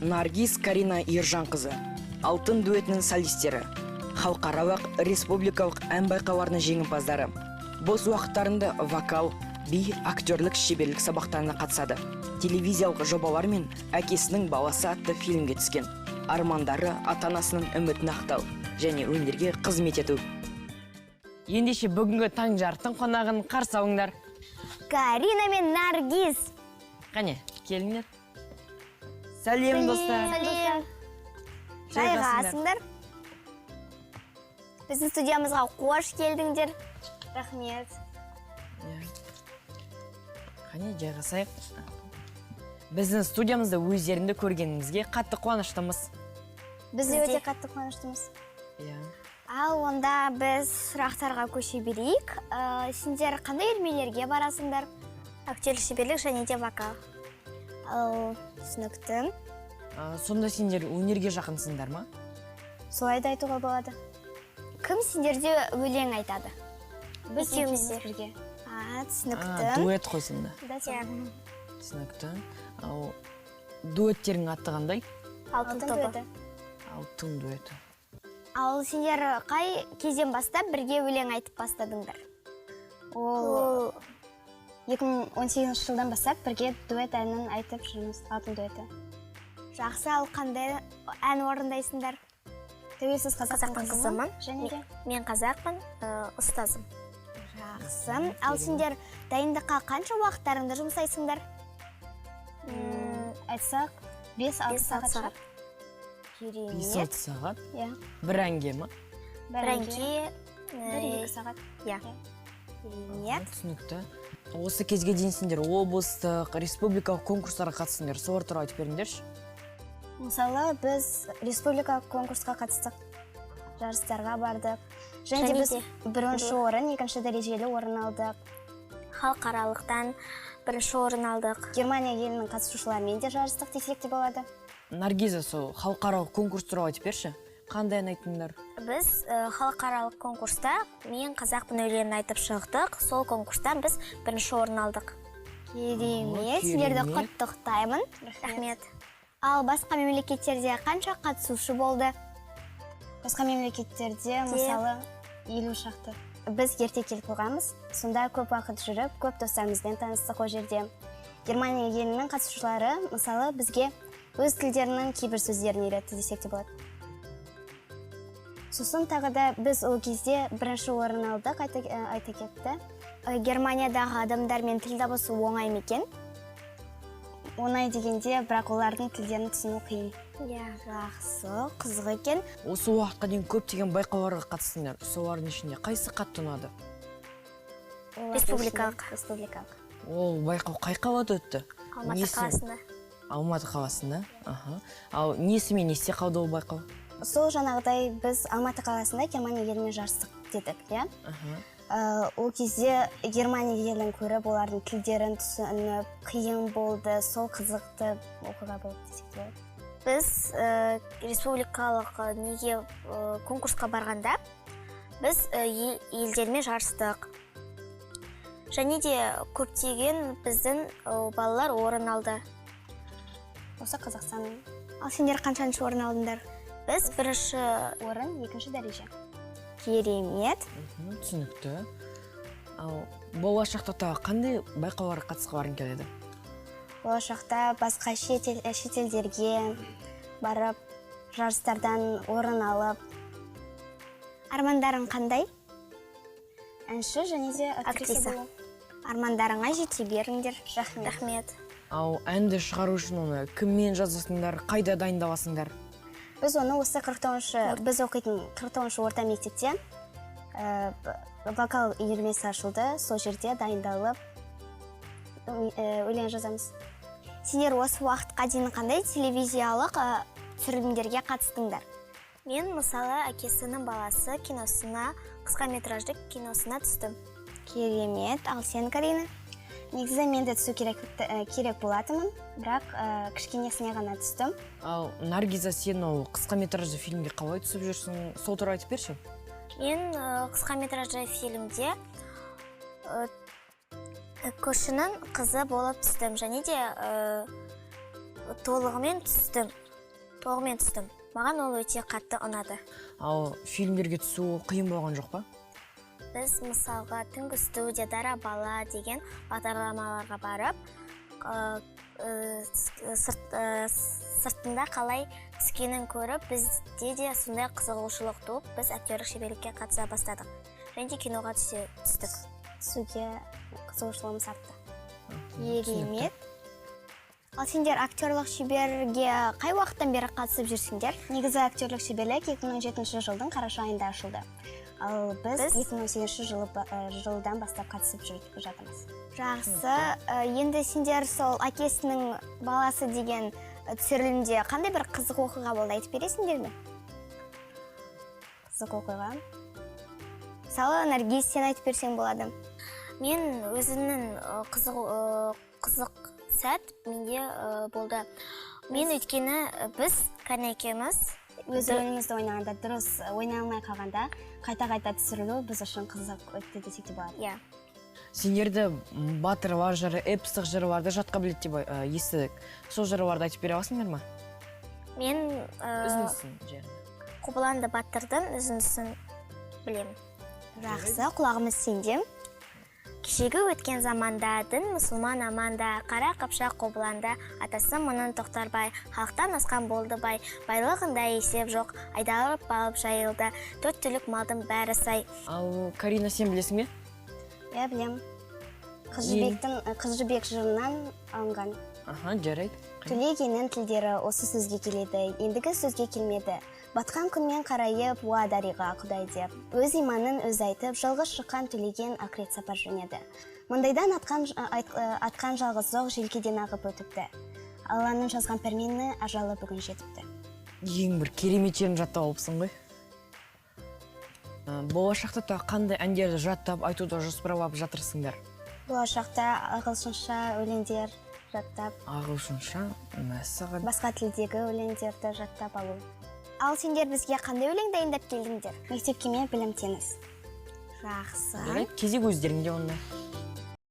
Наргиз Карина Ержанқызы, алтын дуэтінің солистері, халықаралық республикалық ән байқауларының жеңімпаздары. Бос уақыттарында вокал, би, актерлік шеберлік сабақтарына қатысады. Телевизиялық жобалар мен әкесінің баласы атты фильмге түскен. Армандары ата-анасының үмітін ақтау және өнерге қызмет ету. Ендеше бүгінгі таң жарықтың қонағын қарсы алыңдар. Карина мен Наргиз. Қане, келіңдер. Сәлем достар. Сәлем. Жайғасыңдар. Біздің студиямызға қош келдіңдер. Рахмет. Қане, жайғасайық. Біздің студиямызды өздеріңді көргеніңізге қатты қуаныштымыз. Біз де өте қатты қуаныштымыз. Ал онда біз сұрақтарға көше берейік. Сендер қандай үйірмелерге барасыңдар? Актерлік шеберлік және де вокал. Түсінікті. Сонда сендер өнерге жақынсыңдар ма? Солай да айтуға болады. Кім сендерде өлең айтады? Біз бірге. Түсінікті. Дуэт қойсыңда. Түсінікті. Дуэттерің аты қандай? Алтын дуэті. Алтын дуэті. Ал сендер қай кезден бастап бірге өлең айтып бастадыңдар? Ол 2018 жылдан бастап бірге дуэт әнін айтып жүрміз, алтын дуэті. Жақсы, ал қандай ән орындайсыңдар? Тәуелсіз қазақтың қызымын. Және де? Мен қазақпын, ұстазым. Жақсы. Ал сендер дайындыққа қанша уақыттарыңды жұмсайсыңдар? Айтсақ, 5-6 сағат. Керемет. 5-6 сағат? Бір әнге ма? Бір әнге 1-2 сағат. Керемет. Түсінікті. Осы кезге дейін сендер облыстық, республикалық конкурстарға қатысыңдар. Солар туралы айтып беріңдерші. Мысалы, біз республикалық конкурсқа қатыстық, жарыстарға бардық. Және біз бірінші орын, екінші дәрежелі орын алдық. Халықаралықтан бірінші орын алдық. Германия елінің қатысушыларымен де жарыстық десек те болады. Наргиза, сол халықаралық конкурс туралы айтып берші. Қандай ән айттыңдар? Біз халықаралық конкурста мен қазақпын өлеңін айтып шықтық. Сол конкурстан біз бірінші орын алдық. Керемет, сендерді құттықтаймын. Рахмет. Ал басқа мемлекеттерде қанша қатысушы болды? Басқа мемлекеттерде, мысалы, 50 шақты. Біз ерте келіп қойғанбыз. Сонда көп уақыт жүріп, көп достарымызбен таныстық о жерде. Германия елінің қатысушылары, мысалы, бізге өз тілдерінің кейбір сөздерін үйретті десек те болады. Сосын тағы да біз ол кезде бірінші орын алдық, айта кетті. Германиядағы адамдармен тіл табысу оңай ма екен? Оңай дегенде, бірақ олардың тілдерін түсіну қиын. Жақсы, қызық екен. Осы уақытқа дейін көптеген байқауларға қатыстыңдар. Солардың ішінде қайсы қатты ұнады? Республикалық. Ол байқау қай қалада өтті? Алматы қаласында. Алматы қаласында? Ал несімен есте қалды ол байқау? Сол жаңағыдай біз Алматы қаласында Германия елімен жарыстық дедік, Ол кезде Германия елін көріп, олардың тілдерін түсініп, қиын болды, сол қызықты оқиға болды десек те болады. Біз республикалық конкурсқа барғанда, біз елдермен жарыстық. Және де көптеген біздің балалар орын алды. Осы Қазақстанның. Ал сендер қаншаншы орын алдыңдар? Біз бірінші орын, екінші дәреже. Керемет. Түсінікті. Ал болашақта тағы қандай байқауларға қатысқыларың келеді? Болашақта басқа шетелдерге барып, жарыстардан орын алып. Армандарың қандай? Әнші және де актриса. Армандарыңа жете беріңдер. Рахмет. Ал әнді шығару үшін оны кіммен жазасыңдар, қайда дайындаласыңдар? Біз оны осы біз оқитын 49-шы орта мектепте вокал үйірмесі ашылды. Сол жерде дайындалып өлең жазамыз. Сендер осы уақытқа дейін қандай телевизиялық түсірілімдерге қатыстыңдар? Мен, мысалы, әкесінің баласы киносына, қысқа метражды киносына түстім. Керемет. Ал сен, Карина? Негізі мен де түсу керек болатымын, бірақ кішкенесіне ғана түстім. Ал Наргиза, сен ол қысқа метражды фильмге қалай түсіп жүрсің? Сол туралы айтып берші. Мен қысқа метражды фильмде көршінің қызы болып түстім, және де толығымен түстім. Жоқ, мен түстім. Маған ол өте қатты ұнады. Ал фильмдерге түсу қиын болған жоқ па? Біз мысалға түнгі студия, дара бала деген бағдарламаларға барып, сыртында қалай түскенін көріп, бізде де сондай қызығушылық туып, біз актерлік шеберлікке қатыса бастадық. Және де киноға түстік. Түсуге қызығушылығымыз артты. Керемет. Ал сендер актерлік шеберге қай уақыттан бері қатысып жүрсіңдер? Негізі актерлік шеберлік 2017 жылдың қараша айында ашылды. Ал біз 2018 жылдан бастап қатысып жатырмыз. Жақсы. Енді сендер сол әкесінің баласы деген түсірілімде қандай бір қызық оқиға болды, айтып бересіңдер ме? Қызық оқиға. Мысалы, Наргиз, сен айтып берсең болады. Мен өзімнің қызық сәт менде болды. Мен өйткені біз екеуміз өз ойынымызды ойнағанда, дұрыс ойнай алмай қалғанда, қайта-қайта түсірілу біз үшін қызық өтті десек те болады. Иә. Сендерді батырлар жыры, эпостық жырларды жатқа біледі деп естідік. Сол жырларды айтып бере аласыңдар ма? Мен Үзіндісін жерін. Қобыланды батырдың үзіндісін білемін. Жақсы, құлағымыз сенде. Кешегі өткен заманда дін мұсылман аманда, қара қапшақ қобыланда, атасы мұнын Тоқтарбай, халықтан асқан болды бай, байлығында есеп жоқ, айдалып балып жайылды, 4 түлік малдың бәрі сай. Ал Карина, сен білесің бе? Иә, білем. Қыз жібек жырынан алынған. Жарайды. Төлегеннің тілдері осы сөзге келеді, ендігі сөзге келмеді. Батқан күнмен қарайып, уа дариға құдай деп. Өз иманын өз айтып, жалғыз шыққан Төлеген ақырет сапар жөнеді. Мұндайдан атқан жалғыз оқ желкеден ағып өтіпті. Алланың жазған пәрмені ажалы бүгін жетіпті. Ең бір керемет жерін жаттап алыпсың ғой. Болашақта та қандай әндерді жаттап, айтуды жоспарлап жатырсыңдар? Болашақта ағылшынша өлеңдер жаттап, Ағылшынша, мәссаған. басқа тілдегі өлеңдерді жаттап алу. Ал сендер бізге қандай өлең дайындап келдіңдер? Мектепке ме білім теңіз. Жақсы. Кезек өздеріңде онда.